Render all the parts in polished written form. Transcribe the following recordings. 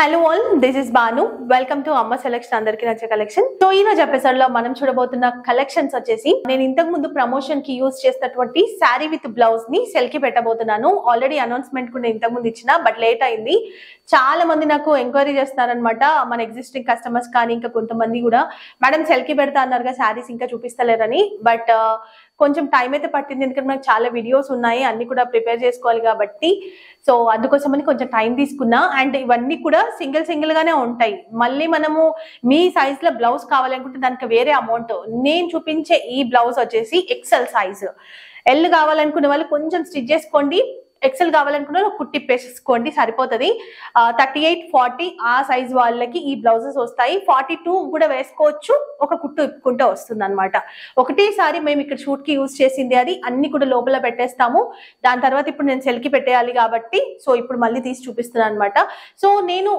Hello all, this is Banu. Welcome to Amma selection, అందరికి నచ్చే collection. So ఈ రోజు ఎపిసోడ్ లో మనం చూడబోతున్న కలెక్షన్స్ వచ్చేసి నేను ఇంతకు ముందు ప్రమోషన్ కి యూజ్ చేసినటువంటి శారీ విత్ బ్లౌజ్ ని సెల్ కి పెట్టబోతున్నాను. ఆల్రెడీ అనౌన్స్మెంట్ కూడా ఇంతకు ముందు ఇచ్చిన, బట్ లేట్ అయింది. చాలా మంది నాకు ఎంక్వైరీ చేస్తున్నారనమాట, మన ఎగ్జిస్టింగ్ కస్టమర్స్ కానీ ఇంకా కొంతమంది కూడా మేడం సెల్ కి పెడతా అన్నారుగా శారీస్ ఇంకా చూపిస్తలేరని. బట్ కొంచెం టైం అయితే పట్టింది, ఎందుకంటే మనకు చాలా వీడియోస్ ఉన్నాయి, అన్ని కూడా ప్రిపేర్ చేసుకోవాలి కాబట్టి. సో అందుకోసమని కొంచెం టైం తీసుకున్నా. అండ్ ఇవన్నీ కూడా సింగిల్ గానే ఉంటాయి. మళ్ళీ మనము మీ సైజ్ లో బ్లౌజ్ కావాలనుకుంటే దానికి వేరే అమౌంట్. నేను చూపించే ఈ బ్లౌజ్ వచ్చేసి ఎక్సెల్ సైజ్. ఎల్ కావాలనుకునే వాళ్ళు కొంచెం స్టిచ్ చేసుకోండి, ఎక్సెల్ కావాలనుకున్న కుట్టి పేసుకోండి, సరిపోతుంది. 38, 40 ఆ సైజ్ వాళ్ళకి ఈ బ్లౌజెస్ వస్తాయి. 42 కూడా వేసుకోవచ్చు, ఒక కుట్టు ఇప్పుకుంటే వస్తుంది అనమాట. ఒకటేసారి మేము ఇక్కడ షూట్ కి యూజ్ చేసింది అది, అన్ని కూడా లోపల పెట్టేస్తాము. దాని తర్వాత ఇప్పుడు నేను సెల్ కి పెట్టేయాలి కాబట్టి సో ఇప్పుడు మళ్ళీ తీసి చూపిస్తున్నాను అనమాట. సో నేను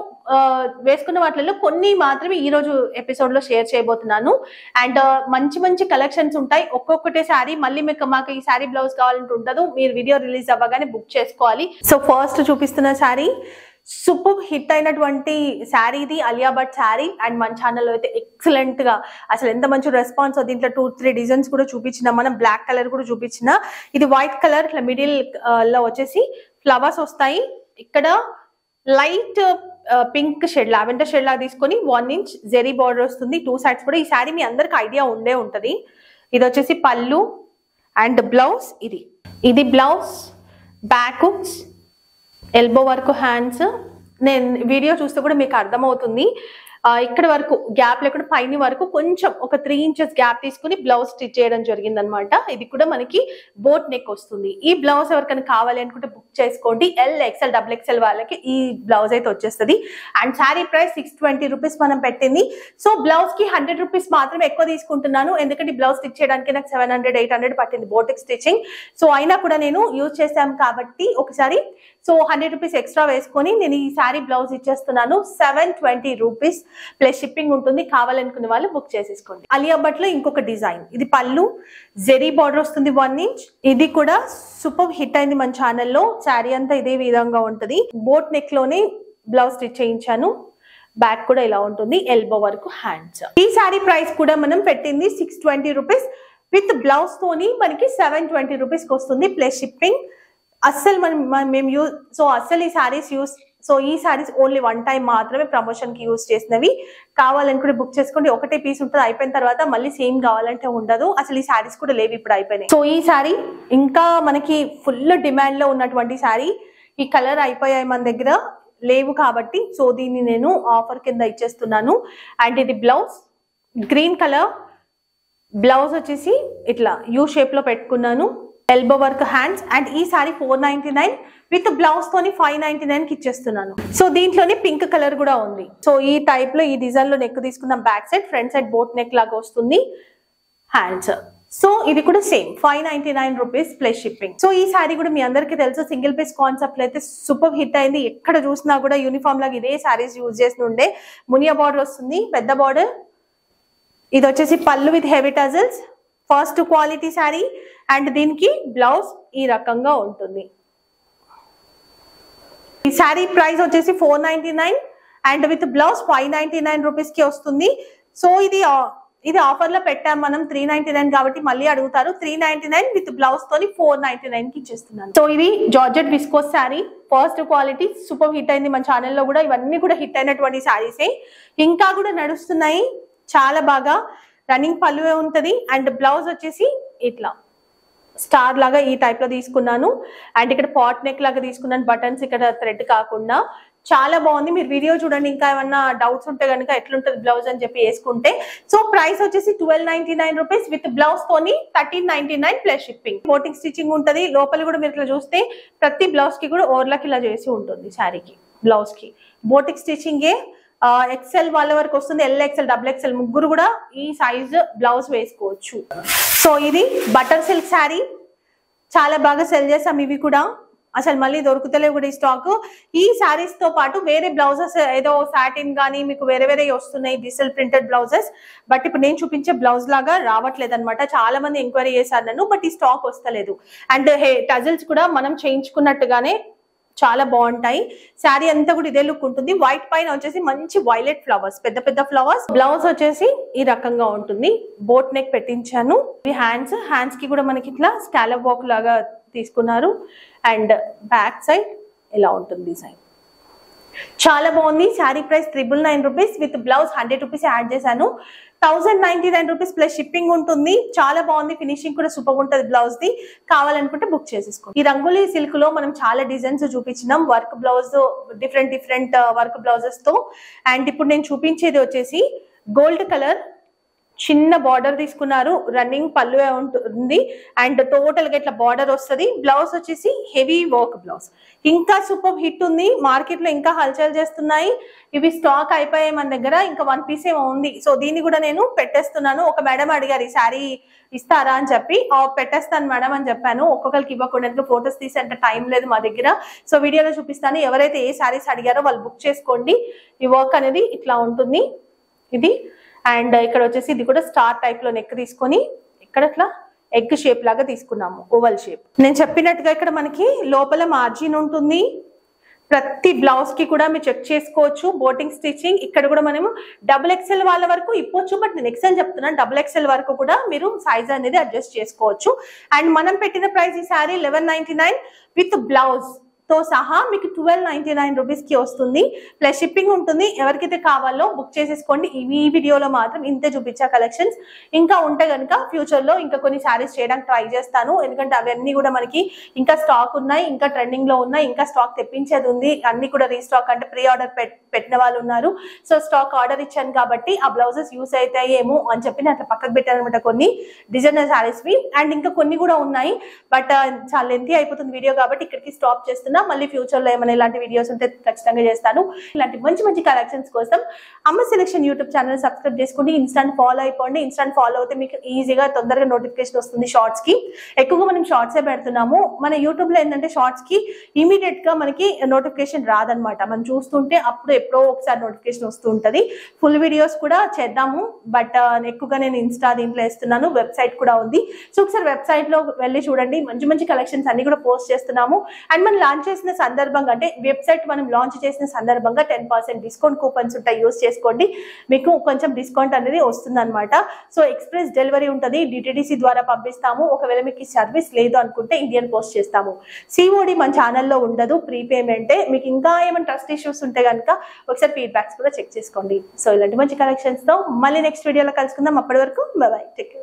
వేసుకున్న వాటిలో కొన్ని మాత్రమే ఈ రోజు ఎపిసోడ్ లో షేర్ చేయబోతున్నాను. అండ్ మంచి కలెక్షన్స్ ఉంటాయి. ఒక్కొక్కటే శారీ మళ్ళీ మాకు ఈ శారీ బ్లౌజ్ కావాలంటే ఉండదు, మీరు వీడియో రిలీజ్ అవ్వగానే బుక్ చేసుకోవాలి. సో ఫస్ట్ చూపిస్తున్న శారీ సూపర్ హిట్ అయినటువంటి శారీ, ఇది అలియా భట్ శారీ. అండ్ మన ఛానల్లో అయితే ఎక్సలెంట్ గా అసలు ఎంత మంచి రెస్పాన్స్. దీంట్లో 2-3 డిజైన్స్ కూడా చూపించిన, మనం బ్లాక్ కలర్ కూడా చూపించిన. ఇది వైట్ కలర్, ఇట్లా మిడిల్ లో వచ్చేసి ఫ్లవర్స్ వస్తాయి. ఇక్కడ light pink shade, lavender shade లాగా తీసుకొని 1 ఇంచ్ జెరీ బార్డర్ వస్తుంది 2 సైడ్స్ కూడా. ఈ శారీ మీ అందరికి ఐడియా ఉండే ఉంటది. ఇది వచ్చేసి పళ్ళు అండ్ బ్లౌజ్. ఇది blouse, back hooks, elbow work, hands. నేను వీడియో చూస్తే కూడా మీకు అర్థమవుతుంది. ఇక్కడ వరకు గ్యాప్ లేకుండా పైన వరకు కొంచెం ఒక 3 ఇంచెస్ గ్యాప్ తీసుకుని బ్లౌజ్ స్టిచ్ చేయడం జరిగింది అనమాట. ఇది కూడా మనకి బోట్ నెక్ వస్తుంది. ఈ బ్లౌజ్ ఎవరికైనా కావాలి అనుకుంటే బుక్ చేసుకోండి. ఎల్, ఎక్స్ఎల్, XXL వాళ్ళకి ఈ బ్లౌజ్ అయితే వచ్చేస్తుంది. అండ్ శారీ ప్రైస్ 620 రూపీస్ మనం పెట్టింది. సో బ్లౌజ్ కి 100 రూపీస్ మాత్రమే ఎక్కువ తీసుకుంటున్నాను, ఎందుకంటే బ్లౌజ్ స్టిచ్ చేయడానికి నాకు 700-800 పట్టింది బోటిక్ స్టిచ్చింగ్. సో అయినా కూడా నేను యూజ్ చేశాను కాబట్టి ఒకసారి 100 రూపీస్ ఎక్స్ట్రా వేసుకొని నేను ఈ శారీ బ్లౌజ్ ఇచ్చేస్తున్నాను. 720 రూపీస్ ప్లస్ షిప్పింగ్ ఉంటుంది. కావాలనుకునే వాళ్ళు బుక్ చేసేసుకోండి. అలియా భట్ లో ఇంకొక డిజైన్, ఇది పళ్ళు, జెరీ బార్డర్ వస్తుంది 1 ఇంచ్. ఇది కూడా సూపర్ హిట్ అయింది మన ఛానల్లో. శారీ అంతా ఇదే విధంగా ఉంటుంది. బోట్ నెక్ లోనే బ్లౌజ్ స్టిచ్ చేయించాను. బ్యాక్ కూడా ఇలా ఉంటుంది, ఎల్బో వరకు హ్యాండ్స్. ఈ శారీ ప్రైస్ కూడా మనం పెట్టింది 620 రూపీస్. విత్ బ్లౌజ్ తోని మనకి 720 రూపీస్ వస్తుంది ప్లస్ షిప్పింగ్. అస్సలు మేము అస్సలు ఈ శారీస్ ఈ శారీస్ ఓన్లీ 1 టైం మాత్రమే ప్రమోషన్ కి యూజ్ చేసినవి. కావాలనుకుంటే బుక్ చేసుకోండి. ఒకటే పీస్ ఉంటుంది, అయిపోయిన తర్వాత మళ్ళీ సేమ్ కావాలంటే ఉండదు. అసలు ఈ శారీస్ కూడా లేవు, ఇప్పుడు అయిపోయినాయి. సో ఈ శారీ ఇంకా మనకి ఫుల్ డిమాండ్ లో ఉన్నటువంటి శారీ. ఈ కలర్ అయిపోయాయి మన దగ్గర, లేవు కాబట్టి సో దీన్ని నేను ఆఫర్ కింద ఇచ్చేస్తున్నాను. అండ్ ఇది బ్లౌజ్, గ్రీన్ కలర్ బ్లౌజ్ వచ్చేసి ఇట్లా యూ షేప్ లో పెట్టుకున్నాను. Elbow work, hands. అండ్ ఈ సారీ 499 విత్ బ్లౌజ్ తోని 599 కి ఇచ్చేస్తున్నాను. సో దీంట్లోనే పింక్ కలర్ కూడా ఉంది. సో ఈ టైప్ లో ఈ డిజైన్ లో నెక్ తీసుకున్న, back side, front side boat neck లాగా వస్తుంది, హ్యాండ్స్. సో ఇది కూడా same 599 rupees plus shipping. So ఈ శారీ కూడా మీ అందరికీ తెలుసు, సింగిల్ పీస్ కాన్సెప్ట్ లో అయితే సూపర్ హిట్ అయింది. ఎక్కడ చూసినా కూడా యూనిఫామ్ లాగా ఇదే శారీస్ యూజ్ చేసి ఉండే. మునియా బార్డర్ వస్తుంది, పెద్ద బార్డర్. ఇది వచ్చేసి పళ్ళు with heavy tassels, first quality sari. And దీనికి బ్లౌజ్ ఈ రకంగా ఉంటుంది. ఈ శారీ ప్రైస్ వచ్చేసి 499 అండ్ విత్ బ్లౌజ్ 599 రూపీస్ కి వస్తుంది. సో ఇది ఆఫర్ లో పెట్టాం మనం 399 కాబట్టి మళ్ళీ అడుగుతారు. 399 విత్ బ్లౌజ్ తోని 499 కి ఇచ్చేస్తున్నాను. సో ఇది georgette viscose sari, first quality, super hit అయింది మన ఛానల్లో కూడా. ఇవన్నీ కూడా హిట్ అయినటువంటి శారీసే, ఇంకా కూడా నడుస్తున్నాయి చాలా బాగా. రన్నింగ్ పళ్ళువే ఉంటది. అండ్ బ్లౌజ్ వచ్చేసి ఇట్లా స్టార్ లాగా ఈ టైప్ లో తీసుకున్నాను. అండ్ ఇక్కడ పాట్ నెక్ లాగా తీసుకున్నాను, బటన్స్ ఇక్కడ థ్రెడ్ కాకుండా. చాలా బాగుంది. మీరు వీడియో చూడండి, ఇంకా ఏమన్నా డౌట్స్ ఉంటే కనుక ఎట్లుంటది బ్లౌజ్ అని చెప్పి వేసుకుంటే. సో ప్రైస్ వచ్చేసి 1299 రూపీస్ విత్ బ్లౌజ్ తోని 1399 ప్లస్ షిప్పింగ్. బోటింగ్ స్టిచ్చింగ్ ఉంటది. లోపల కూడా మీరు ఇట్లా చూస్తే ప్రతి బ్లౌజ్ కి కూడా ఓవర్లకి ఇలా చేసి ఉంటుంది. శారీకి బ్లౌజ్ కి బోటిక్ స్టిచ్చింగే. ఎక్సెల్ వాళ్ళ వరకు వస్తుంది, ఎల్, ఎక్స్ఎల్, XXL ముగ్గురు కూడా ఈ సైజ్ బ్లౌజ్ వేసుకోవచ్చు. సో ఇది బటర్ సిల్క్ శారీ, చాలా బాగా సెల్ చేసాం. ఇవి కూడా అసలు మళ్ళీ దొరుకుతలేవు కూడా ఈ స్టాక్. ఈ శారీస్ తో పాటు వేరే బ్లౌజెస్, ఏదో సాటిన్ కానీ మీకు వేరే వస్తున్నాయి, డిజిటల్ ప్రింటెడ్ బ్లౌజెస్. బట్ ఇప్పుడు నేను చూపించే బ్లౌజ్ లాగా రావట్లేదు అనమాట. చాలా మంది ఎంక్వైరీ చేశారు నన్ను, బట్ ఈ స్టాక్ వస్తలేదు. అండ్ టజల్స్ కూడా మనం చేయించుకున్నట్టుగానే చాలా బాగుంటాయి. శారీ అంతా కూడా ఇదే లుక్ ఉంటుంది. వైట్ పైన వచ్చేసి మంచి వైలెట్ ఫ్లవర్స్, పెద్ద పెద్ద ఫ్లవర్స్. బ్లౌజ్ వచ్చేసి ఈ రకంగా ఉంటుంది. బోట్ నెక్ పెట్టించాను. ఈ హ్యాండ్స్ కి కూడా మనకి ఇట్లా స్కాలప్ వర్క్ లాగా తీసుకున్నారు. అండ్ బ్యాక్ సైడ్ ఇలా ఉంటుంది డిజైన్. చాలా బాగుంది. Sari price 999 rupees with blouse 100 rupees add చేశాను. 1099 రూపీస్ ప్లస్ షిప్పింగ్ ఉంటుంది. చాలా బాగుంది. ఫినిషింగ్ కూడా సూపర్ ఉంటుంది బ్లౌజ్ ది. కావాలనుకుంటే బుక్ చేసేసుకోండి. ఈ రంగులీ సిల్క్ లో మనం చాలా డిజైన్స్ చూపించినాం. Work blouse, different work blouses తో. అండ్ ఇప్పుడు నేను చూపించేది వచ్చేసి గోల్డ్ కలర్ చిన్న బార్డర్ తీసుకున్నారు. రన్నింగ్ పళ్ళు ఉంటుంది. అండ్ టోటల్ గా ఇట్లా బార్డర్ వస్తుంది. బ్లౌజ్ వచ్చేసి హెవీ వర్క్ బ్లౌజ్. ఇంకా సూపర్ హిట్ ఉంది. మార్కెట్ లో ఇంకా హల్చల్ చేస్తున్నాయి. ఇవి స్టాక్ అయిపోయాయి మన దగ్గర. ఇంకా 1 పీస్ ఏమో ఉంది. సో దీన్ని కూడా నేను పెట్టేస్తున్నాను. ఒక మేడం అడిగారు ఈ శారీ ఇస్తారా అని చెప్పి, పెట్టేస్తాను మేడం అని చెప్పాను. ఒక్కొక్కరికి ఇవ్వకుండా ఫోటోస్ తీసే అంత టైం లేదు మా దగ్గర. సో వీడియోలో చూపిస్తాను. ఎవరైతే ఏ శారీస్ అడిగారో వాళ్ళు బుక్ చేసుకోండి. ఈ వర్క్ అనేది ఇట్లా ఉంటుంది. ఇది అండ్ ఇక్కడ వచ్చేసి ఇది కూడా స్టార్ టైప్ లో నెక్ తీసుకొని ఇక్కడ ఇట్లా ఎగ్ షేప్ లాగా తీసుకున్నాము, ఓవల్ షేప్. నేను చెప్పినట్టుగా ఇక్కడ మనకి లోపల మార్జిన్ ఉంటుంది. ప్రతి బ్లౌజ్ కి కూడా మీరు చెక్ చేసుకోవచ్చు. బోటింగ్ స్టిచ్చింగ్ ఇక్కడ కూడా మనము XXL వాళ్ళ వరకు ఇప్పొచ్చు. బట్ నేను XL చెప్తున్నాను. XXL వరకు కూడా మీరు సైజ్ అనేది అడ్జస్ట్ చేసుకోవచ్చు. అండ్ మనం పెట్టిన ప్రైస్ ఈ సారీ 1199 విత్ బ్లౌజ్ తో సహా మీకు 1299 రూపీస్ కి వస్తుంది. ప్లస్ షిప్పింగ్ ఉంటుంది. ఎవరికైతే కావాలో బుక్ చేసేసుకోండి. ఈ వీడియోలో మాత్రం ఇంతే చూపించా కలెక్షన్స్. ఇంకా ఉంటే కనుక ఫ్యూచర్ లో ఇంకా కొన్ని శారీస్ చేయడానికి ట్రై చేస్తాను. ఎందుకంటే అవన్నీ కూడా మనకి ఇంకా స్టాక్ ఉన్నాయి, ఇంకా ట్రెండింగ్ లో ఉన్నాయి, ఇంకా స్టాక్ తెప్పించేది ఉంది. అన్ని కూడా రీస్టాక్ అంటే ప్రీ ఆర్డర్ పెట్టిన వాళ్ళు ఉన్నారు. సో స్టాక్ ఆర్డర్ ఇచ్చాను కాబట్టి ఆ బ్లౌజెస్ యూస్ అవుతాయేమో అని చెప్పి నేను అట్లా పక్కకు పెట్టాను అనమాట కొన్ని డిజైనర్ శారీస్ వి. అండ్ ఇంకా కొన్ని కూడా ఉన్నాయి. బట్ చాలా లెంతీ అయిపోతుంది వీడియో కాబట్టి ఇక్కడికి స్టాప్ చేస్తున్నా. మళ్ళీ ఫ్యూచర్ లో ఏమైనా ఇలాంటి వీడియోస్ ఉంటే ఖచ్చితంగా చేస్తాను. ఇలాంటి మంచి కలెక్షన్స్ కోసం అమ్మ సెలెక్షన్ యూట్యూబ్ ఛానల్ సబ్స్క్రైబ్ చేసుకోండి. ఇన్స్టాంట్ ఫాలో అయిపోండి. ఇన్స్టాంట్ ఫాలో అయితే మీకు ఈజీగా తొందరగా నోటిఫికేషన్ వస్తుంది. షార్ట్స్ కి ఎక్కువగా మనం షార్ట్స్ పెడుతున్నాము. మన యూట్యూబ్ లో ఏంటంటే షార్ట్స్ కి ఇమీడియట్ గా మనకి నోటిఫికేషన్ రాదనమాట. మనం చూస్తుంటే అప్పుడు ఎప్పుడో ఒకసారి నోటిఫికేషన్ వస్తూ ఉంటది. ఫుల్ వీడియోస్ కూడా చేద్దాము. బట్ ఎక్కువగా నేను ఇన్స్టా దీంట్లో వేస్తున్నాను. వెబ్సైట్ కూడా ఉంది. సో ఒకసారి వెబ్సైట్ లో వెళ్ళి చూడండి. మంచి కలెక్షన్స్ అన్ని కూడా పోస్ట్ చేస్తున్నాము. అండ్ మనం లాంచ్ చేసిన సందర్భంగా అంటే వెబ్సైట్ మనం లాంచ్ చేసిన సందర్భంగా 10% డిస్కౌంట్ కూపన్స్ ఉంటాయి. యూస్ చేసుకోండి. మీకు కొంచెం డిస్కౌంట్ అనేది వస్తుంది అనమాట. సో ఎక్స్ప్రెస్ డెలివరీ ఉంటుంది. DTDC ద్వారా పంపిస్తాము. ఒకవేళ మీకు సర్వీస్ లేదు అనుకుంటే ఇండియన్ పోస్ట్ చేస్తాము. COD మన ఛానల్లో ఉండదు. ప్రీపేమెంటే. మీకు ఇంకా ఏమైనా ట్రస్ట్ ఇష్యూస్ ఉంటే కనుక ఒకసారి ఫీడ్బ్యాక్స్ కూడా చెక్ చేసుకోండి. సో ఇలాంటి మంచి కలెక్షన్స్ తో మళ్ళీ నెక్స్ట్ వీడియోలో కలుసుకుందాం. అప్పటి వరకు బై బై. Take care.